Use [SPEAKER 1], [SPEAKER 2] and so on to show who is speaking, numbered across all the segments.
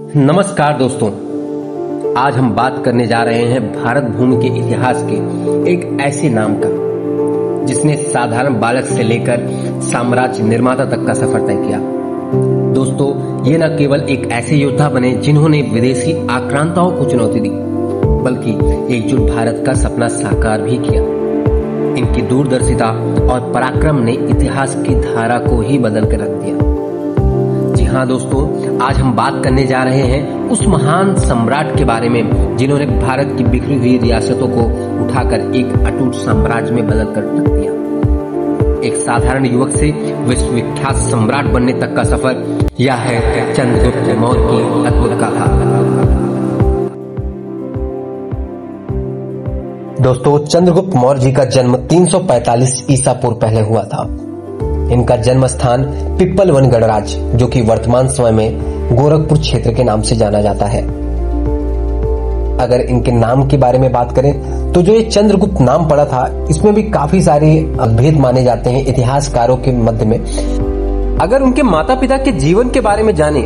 [SPEAKER 1] नमस्कार दोस्तों, आज हम बात करने जा रहे हैं भारत भूमि के इतिहास के एक ऐसे नाम का जिसने साधारण बालक से लेकर साम्राज्य निर्माता तक का सफर तय किया। दोस्तों, ये न केवल एक ऐसे योद्धा बने जिन्होंने विदेशी आक्रांताओं को चुनौती दी, बल्कि एकजुट भारत का सपना साकार भी किया। इनकी दूरदर्शिता और पराक्रम ने इतिहास की धारा को ही बदल कर रख दिया। हाँ दोस्तों, आज हम बात करने जा रहे हैं उस महान सम्राट के बारे में जिन्होंने भारत की बिखरी हुई रियासतों को उठाकर एक अटूट साम्राज्य में बदल कर रख दिया। एक साधारण युवक से विश्वविख्यात सम्राट बनने तक का सफर, यह है चंद्रगुप्त मौर्य की अद्भुत गाथा। दोस्तों, चंद्रगुप्त मौर्य जी का जन्म 345 ईसा पूर्व पहले हुआ था। इनका जन्म स्थान पिप्पल वन गणराज्य, जो कि वर्तमान समय में गोरखपुर क्षेत्र के नाम से जाना जाता है। अगर इनके नाम के बारे में बात करें तो जो ये चंद्रगुप्त नाम पड़ा था, इसमें भी काफी सारे भेद माने जाते हैं इतिहासकारों के मध्य में। अगर उनके माता पिता के जीवन के बारे में जाने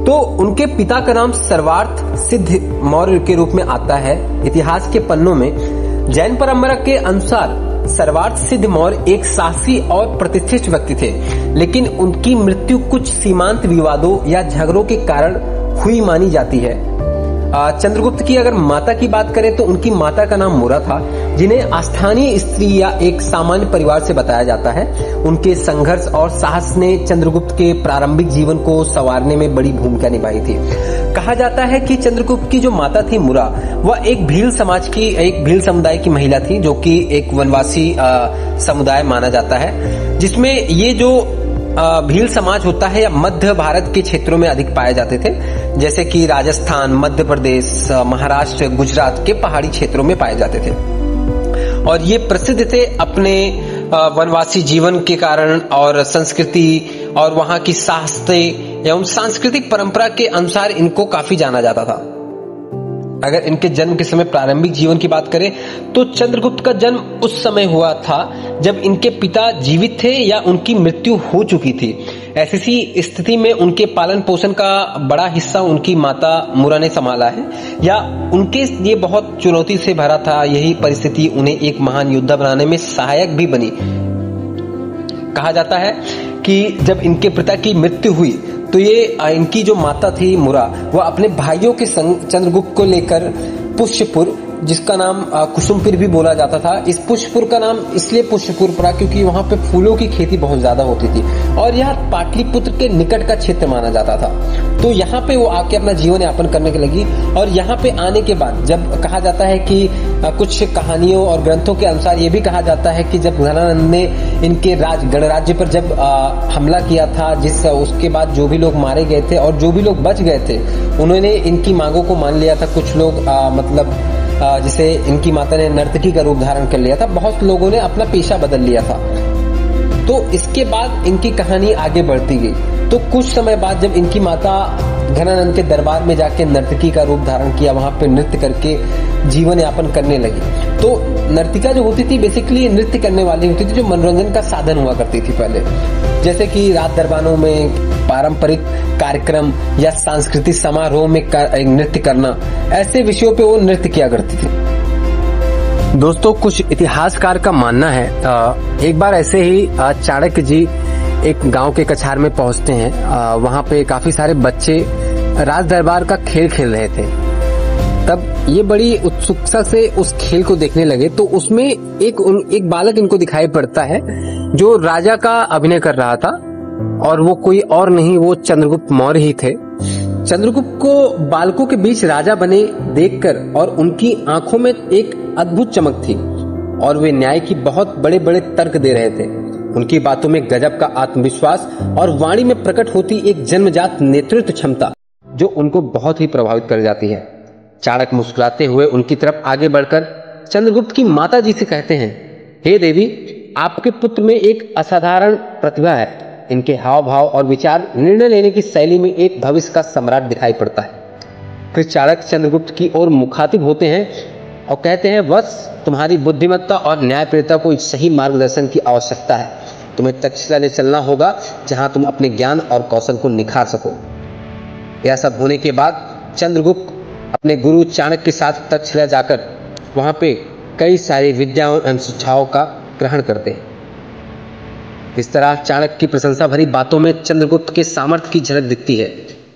[SPEAKER 1] तो उनके पिता का नाम सर्वार्थ सिद्ध मौर्य के रूप में आता है इतिहास के पन्नों में। जैन परंपरा के अनुसार सर्वार्थ सिद्ध मौर्य एक साहसी और प्रतिष्ठित व्यक्ति थे, लेकिन उनकी मृत्यु कुछ सीमांत विवादों या झगड़ों के कारण हुई मानी जाती है। चंद्रगुप्त की अगर माता की बात करें तो उनकी माता का नाम मुरा था, जिन्हें स्थानीय स्त्री या एक सामान्य परिवार से बताया जाता है। उनके संघर्ष और साहस ने चंद्रगुप्त के प्रारंभिक जीवन को संवारने में बड़ी भूमिका निभाई थी। कहा जाता है कि चंद्रगुप्त की जो माता थी मुरा, वह एक भील समुदाय की महिला थी, जो कि एक वनवासी समुदाय माना जाता है, जिसमें ये जो भील समाज होता है या मध्य भारत के क्षेत्रों में अधिक पाए जाते थे, जैसे कि राजस्थान, मध्य प्रदेश, महाराष्ट्र, गुजरात के पहाड़ी क्षेत्रों में पाए जाते थे। और ये प्रसिद्ध थे अपने वनवासी जीवन के कारण और संस्कृति और वहां की साहसते एवं सांस्कृतिक परंपरा के अनुसार इनको काफी जाना जाता था। अगर इनके जन्म के समय प्रारंभिक जीवन की बात करें तो चंद्रगुप्त का जन्म उस समय हुआ था जब इनके पिता जीवित थे या उनकी मृत्यु हो चुकी थी। ऐसी स्थिति में उनके पालन पोषण का बड़ा हिस्सा उनकी माता मुरा ने संभाला है, या उनके ये बहुत चुनौती से भरा था। यही परिस्थिति उन्हें एक महान योद्धा बनाने में सहायक भी बनी। कहा जाता है कि जब इनके पिता की मृत्यु हुई तो ये इनकी जो माता थी मुरा, वह अपने भाइयों के संग चंद्रगुप्त को लेकर पुष्यपुर, जिसका नाम कुसुमपुर भी बोला जाता था, इस पुष्यपुर का नाम इसलिए पुष्यपुर पड़ा क्योंकि वहां पे फूलों की खेती बहुत ज्यादा होती थी और यह पाटलिपुत्र के निकट का क्षेत्र माना जाता था। तो यहाँ पे वो आके अपना जीवन यापन करने के लगी। और यहाँ पे आने के बाद जब कहा जाता है कि कुछ कहानियों और ग्रंथों के अनुसार ये भी कहा जाता है कि जब घनानंद ने इनके गणराज्य पर जब हमला किया था, उसके बाद जो भी लोग मारे गए थे और जो भी लोग बच गए थे, उन्होंने इनकी मांगों को मान लिया था। कुछ लोग जिसे इनकी माता ने नर्तकी का रूप धारण कर लिया था, बहुत लोगों ने अपना पेशा बदल लिया था। तो इसके बाद इनकी कहानी आगे बढ़ती गई। तो कुछ समय बाद जब इनकी माता घनानंद के दरबार में जाके नर्तकी का रूप धारण किया, वहां पे नृत्य करके जीवन यापन करने लगी। तो नर्तिका जो होती थी बेसिकली नृत्य करने वाली होती थी, जो मनोरंजन का साधन हुआ करती थी पहले, जैसे कि रात दरबारों में पारंपरिक कार्यक्रम या सांस्कृतिक समारोह में नृत्य करना, ऐसे विषयों पे वो नृत्य किया करती थी। दोस्तों, कुछ इतिहासकार का मानना है एक बार ऐसे ही चाणक्य जी एक गांव के कछार में पहुंचते हैं। वहां पे काफी सारे बच्चे राज दरबार का खेल खेल रहे थे। तब ये बड़ी उत्सुकता से उस खेल को देखने लगे, तो उसमें एक बालक इनको दिखाई पड़ता है जो राजा का अभिनय कर रहा था, और वो कोई और नहीं, वो चंद्रगुप्त मौर्य ही थे। चंद्रगुप्त को बालकों के बीच राजा बने देखकर और उनकी आंखों में एक अद्भुत चमक थी और वे न्याय की बहुत बड़े बड़े तर्क दे रहे थे। उनकी बातों में गजब का आत्मविश्वास और वाणी में प्रकट होती एक जन्मजात नेतृत्व क्षमता जो उनको बहुत ही प्रभावित कर जाती है। चाणक्य मुस्कुराते हुए उनकी तरफ आगे बढ़कर चंद्रगुप्त की माता जी से कहते हैं, हे देवी, आपके पुत्र में एक असाधारण प्रतिभा है। इनके हाव भाव और विचार, निर्णय लेने की शैली में एक भविष्य का सम्राट दिखाई पड़ता है। फिर चाणक्य चंद्रगुप्त की ओर मुखातिब होते हैं और कहते हैं, बस तुम्हारी बुद्धिमत्ता और न्यायप्रियता को एक सही मार्गदर्शन की आवश्यकता है। तुम्हें तक्षशिला ले चलना होगा, जहां तुम अपने ज्ञान और कौशल को निखार सको। यह सब होने के बाद चंद्रगुप्त अपने गुरु चाणक्य के साथ तक्षशिला जाकर वहां पे कई सारी विद्याओं एवं शिक्षाओं का ग्रहण करते हैं। इस तरह चाणक्य की प्रशंसा भरी बातों में चंद्रगुप्त के सामर्थ्य की झलक दिखती है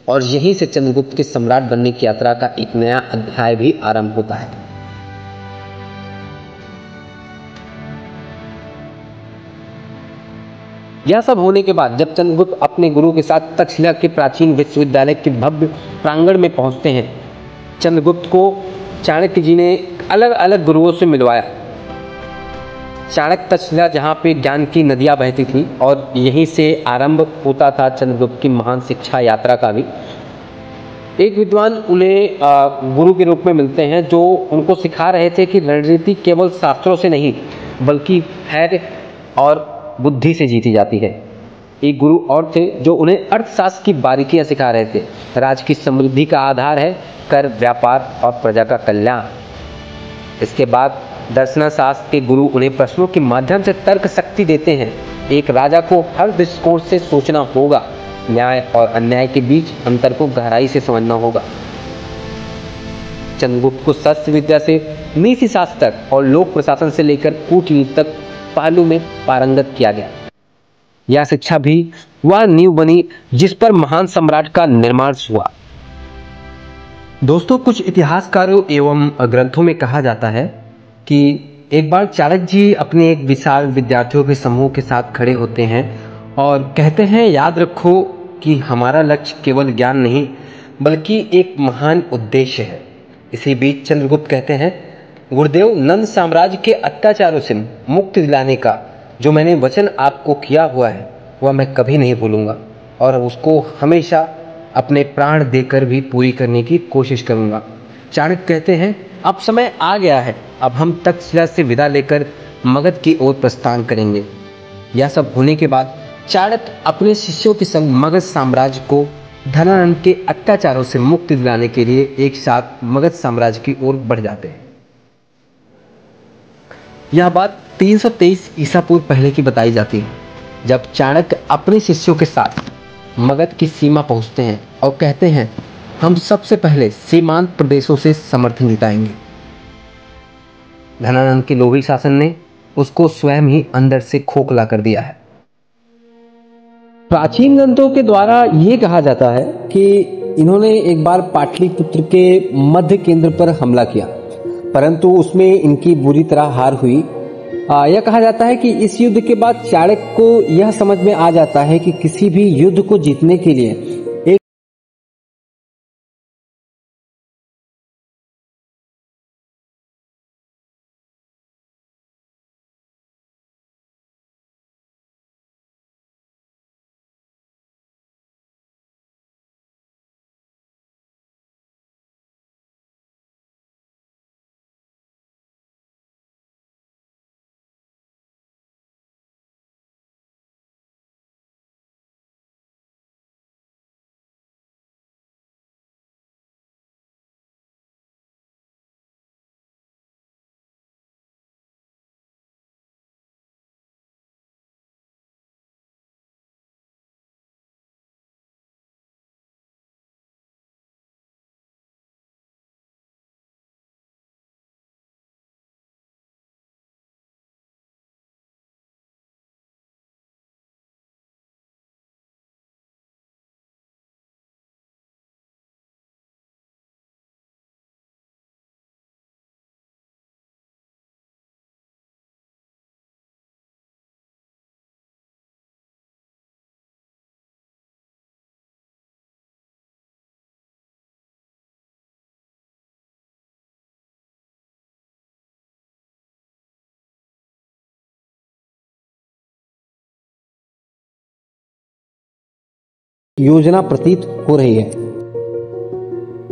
[SPEAKER 1] और यहीं से चंद्रगुप्त के सम्राट बनने की यात्रा का एक नया अध्याय भी आरंभ होता है। यह सब होने के बाद जब चंद्रगुप्त अपने गुरु के साथ तक्षशिला के प्राचीन विश्वविद्यालय के भव्य प्रांगण में पहुंचते हैं, चंद्रगुप्त को चाणक्य जी ने अलग अलग गुरुओं से मिलवाया। चाणक्य तक्षशिला जहाँ पे ज्ञान की नदियाँ बहती थी और यहीं से आरंभ होता था चंद्रगुप्त की महान शिक्षा यात्रा का भी। एक विद्वान उन्हें गुरु के रूप में मिलते हैं जो उनको सिखा रहे थे कि रणनीति केवल शास्त्रों से नहीं बल्कि धैर्य और बुद्धि से जीती जाती है। एक गुरु और थे जो उन्हें अर्थशास्त्र की बारीकियां सिखा रहे थे। राज की समृद्धि का आधार है कर, व्यापार और प्रजा का कल्याण। इसके बाद दर्शनशास्त्र के गुरु उन्हें प्रश्नों के माध्यम से तर्क शक्ति देते हैं। एक राजा को हर दृष्टिकोण से सोचना होगा, न्याय और अन्याय के बीच अंतर को गहराई से समझना होगा। चंद्रगुप्त को शस्त्र विद्या से नीति शास्त्र तक और लोक प्रशासन से लेकर कूटनीति तक पहलू में पारंगत किया गया। यह शिक्षा भी वह नींव बनी जिस पर महान सम्राट का निर्माण हुआ। दोस्तों, कुछ इतिहासकारों एवं ग्रंथों में कहा जाता है कि एक बार चाणक्य जी अपने एक विशाल विद्यार्थियों के समूह के साथ खड़े होते हैं और कहते हैं, याद रखो कि हमारा लक्ष्य केवल ज्ञान नहीं बल्कि एक महान उद्देश्य है। इसी बीच चंद्रगुप्त कहते हैं, गुरुदेव, नंद साम्राज्य के अत्याचारों से मुक्ति दिलाने का जो मैंने वचन आपको किया हुआ है वह मैं कभी नहीं भूलूंगा और उसको हमेशा अपने प्राण देकर भी पूरी करने की कोशिश करूंगा। चाणक्य कहते हैं, अब समय आ गया है, अब हम तक्षशिला से विदा लेकर मगध की ओर प्रस्थान करेंगे। यह सब होने के बाद चाणक्य अपने शिष्यों के संग मगध साम्राज्य को धनानंद के अत्याचारों से मुक्ति दिलाने के लिए एक साथ मगध साम्राज्य की ओर बढ़ जाते हैं। यह बात 323 ईसा पूर्व पहले की बताई जाती है, जब चाणक्य अपने शिष्यों के साथ मगध की सीमा पहुंचते हैं और कहते हैं, हम सबसे पहले सीमांत प्रदेशों से समर्थन जुटाएंगे। धनानंद के लोभी शासन ने उसको स्वयं ही अंदर से खोखला कर दिया है। प्राचीन ग्रंथों के द्वारा यह कहा जाता है कि इन्होंने एक बार पाटलिपुत्र के मध्य केंद्र पर हमला किया, परंतु उसमें इनकी बुरी तरह हार हुई। यह कहा जाता है कि इस युद्ध के बाद चाणक्य को यह समझ में आ जाता है कि किसी भी युद्ध को जीतने के लिए एक योजना प्रतीत हो रही है।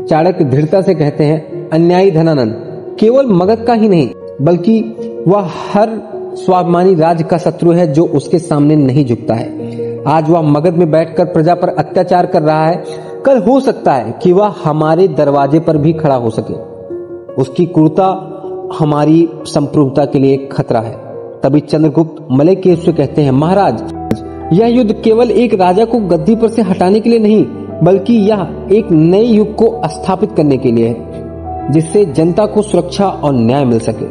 [SPEAKER 1] चाणक्य दृढ़ता से कहते हैं, अन्यायी धनानंद केवल मगध का ही नहीं बल्कि वह हर स्वाभिमानी राज्य का शत्रु है जो उसके सामने नहीं झुकता है। आज वह मगध में बैठकर प्रजा पर अत्याचार कर रहा है, कल हो सकता है कि वह हमारे दरवाजे पर भी खड़ा हो सके। उसकी क्रूरता हमारी संप्रभुता के लिए खतरा है। तभी चंद्रगुप्त मलय से कहते हैं, महाराज, यह युद्ध केवल एक राजा को गद्दी पर से हटाने के लिए नहीं
[SPEAKER 2] बल्कि यह एक नए युग को स्थापित करने के लिए है, जिससे जनता को सुरक्षा और न्याय मिल सके।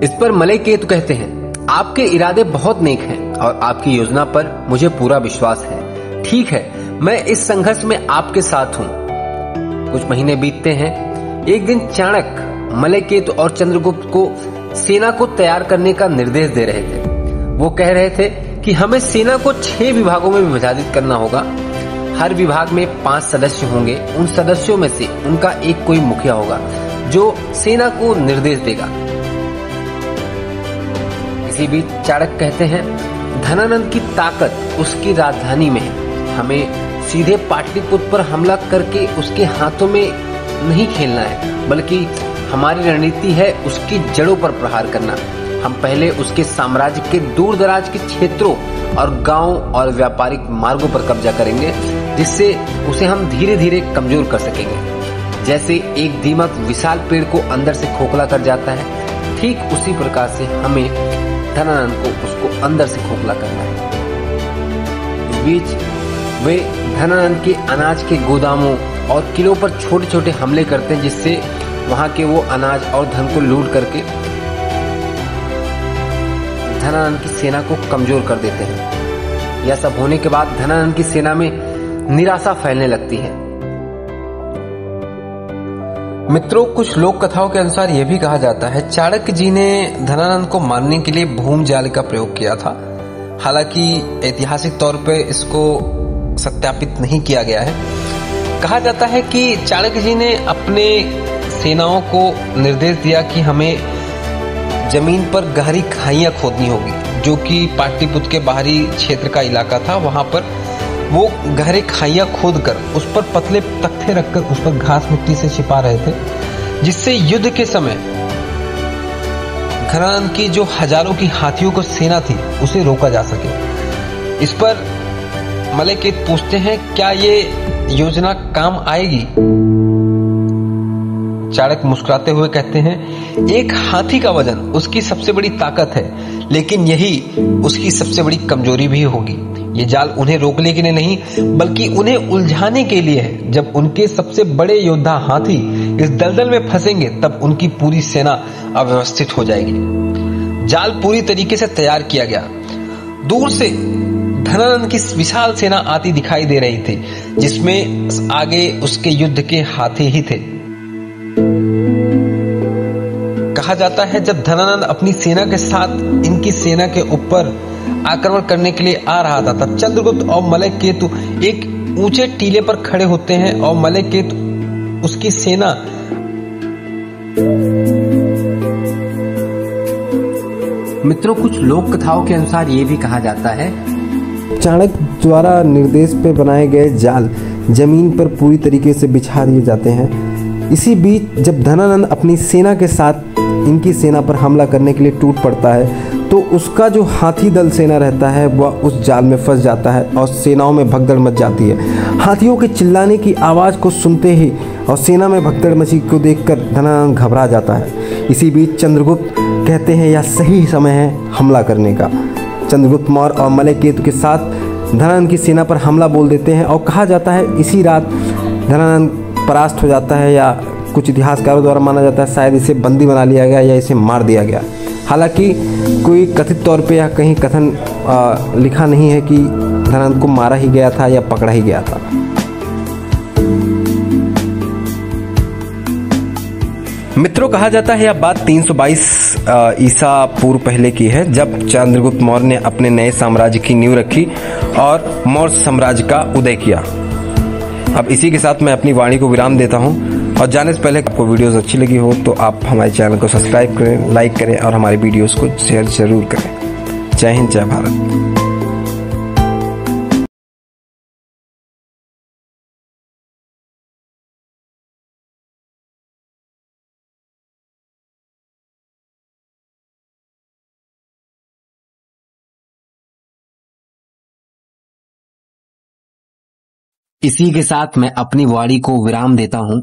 [SPEAKER 1] इस पर मलय केतु कहते हैं, आपके इरादे बहुत नेक हैं और आपकी योजना पर मुझे पूरा विश्वास है। ठीक है, मैं इस संघर्ष में आपके साथ हूँ। कुछ महीने बीतते हैं। एक दिन चाणक्य मलय केतु और चंद्रगुप्त को सेना को तैयार करने का निर्देश दे रहे थे। वो कह रहे थे कि हमें सेना को 6 विभागों में विभाजित करना होगा। हर विभाग में 5 सदस्य होंगे। उन सदस्यों में से उनका एक कोई मुखिया होगा जो सेना को निर्देश देगा। इसी बीच चाणक्य कहते हैं, धनानंद की ताकत उसकी राजधानी में है। हमें सीधे पाटलिपुत्र पर हमला करके उसके हाथों में नहीं खेलना है, बल्कि हमारी रणनीति है उसकी जड़ों पर प्रहार करना। हम पहले उसके साम्राज्य के दूर दराज के क्षेत्रों और गांवों और व्यापारिक मार्गों पर कब्जा करेंगे, जिससे उसे हम धीरे धीरे कमजोर कर सकेंगे। जैसे एक दीमक विशाल पेड़ को अंदर से खोखला कर जाता है, ठीक उसी प्रकार से हमें धनानंद को उसको अंदर से खोखला करना है। इस बीच वे धनानंद के अनाज के गोदामों और किलों पर छोटे छोटे हमले करते हैं, जिससे वहां के वो अनाज और धन को लूट करके धनानंद की सेना को कमजोर कर देते हैं। यह सब होने के बाद धनानंद की सेना में निराशा फैलने लगती है।
[SPEAKER 3] मित्रों, कुछ लोक कथाओं के अनुसार यह भी कहा जाता है चाणक्य जी ने धनानंद को मारने के लिए भूम जाल का प्रयोग किया था। हालांकि ऐतिहासिक तौर पे इसको सत्यापित नहीं किया गया है। कहा जाता है कि चाणक्य जी ने अपने सेनाओं को निर्देश दिया कि हमें जमीन पर गहरी खाइयां खोदनी होगी, जो कि पाटलिपुत्र के बाहरी क्षेत्र का इलाका था। वहां पर वो गहरे खाइयां खोदकर उस पर पतले तख्ते रखकर उस पर घास मिट्टी से छिपा रहे थे, जिससे युद्ध के समय धनानंद की जो हजारों की हाथियों को सेना थी उसे रोका जा सके। इस पर मलय केतु पूछते हैं, क्या ये योजना काम आएगी? चाणक्य मुस्कुराते हुए कहते हैं, एक हाथी का वजन उसकी सबसे बड़ी ताकत है, लेकिन यही उसकी सबसे बड़ी कमजोरी भी होगी। ये जाल उन्हें रोकने के लिए नहीं, बल्कि उन्हें उलझाने के लिए है। जब उनके सबसे बड़े योद्धा हाथी इस दलदल में फंसेंगे, तब उनकी पूरी सेना अव्यवस्थित हो जाएगी। जाल पूरी तरीके से तैयार किया गया। दूर से धनानंद की विशाल सेना आती दिखाई दे रही थी, जिसमें आगे उसके युद्ध के हाथी ही थे। कहा जाता है जब धनानंद अपनी सेना के साथ इनकी सेना के ऊपर आक्रमण करने के लिए आ रहा था, तब चंद्रगुप्त और मलय केतु एक ऊंचे टीले पर खड़े होते हैं और मलय केतु उसकी सेना
[SPEAKER 1] मित्रों, कुछ लोक कथाओं के अनुसार ये भी कहा जाता है
[SPEAKER 2] चाणक्य द्वारा निर्देश पे बनाए गए जाल जमीन पर पूरी तरीके से बिछा दिए जाते हैं। इसी बीच जब धनानंद अपनी सेना के साथ इनकी सेना पर हमला करने के लिए टूट पड़ता है, तो उसका जो हाथी दल सेना रहता है वह उस जाल में फंस जाता है और सेनाओं में भगदड़ मच जाती है। हाथियों के चिल्लाने की आवाज़ को सुनते ही और सेना में भगदड़ मची को देखकर धनानंद घबरा जाता है। इसी बीच चंद्रगुप्त कहते हैं यह सही समय है हमला करने का। चंद्रगुप्त मौर्य और मलय केतु के साथ धनानंद की सेना पर हमला बोल देते हैं और कहा जाता है इसी रात धनानंद परास्त हो जाता है, या कुछ इतिहासकारों द्वारा माना जाता है शायद इसे बंदी बना लिया गया या इसे मार दिया गया। हालांकि कोई कथित तौर पे या कहीं कथन लिखा नहीं है कि धनानंद को मारा ही गया था या पकड़ा ही गया था।
[SPEAKER 3] मित्रों, कहा जाता है यह बात 322 ईसा पूर्व पहले की है, जब चंद्रगुप्त मौर्य ने अपने नए साम्राज्य की नींव रखी और मौर्य साम्राज्य का उदय किया। अब इसी के साथ मैं अपनी वाणी को विराम देता हूं, और जाने से पहले आपको वीडियोस अच्छी लगी हो तो आप हमारे चैनल को सब्सक्राइब करें, लाइक करें और हमारे वीडियोस को शेयर जरूर करें। जय हिंद, जय भारत।
[SPEAKER 1] इसी के साथ मैं अपनी वाणी को विराम देता हूं।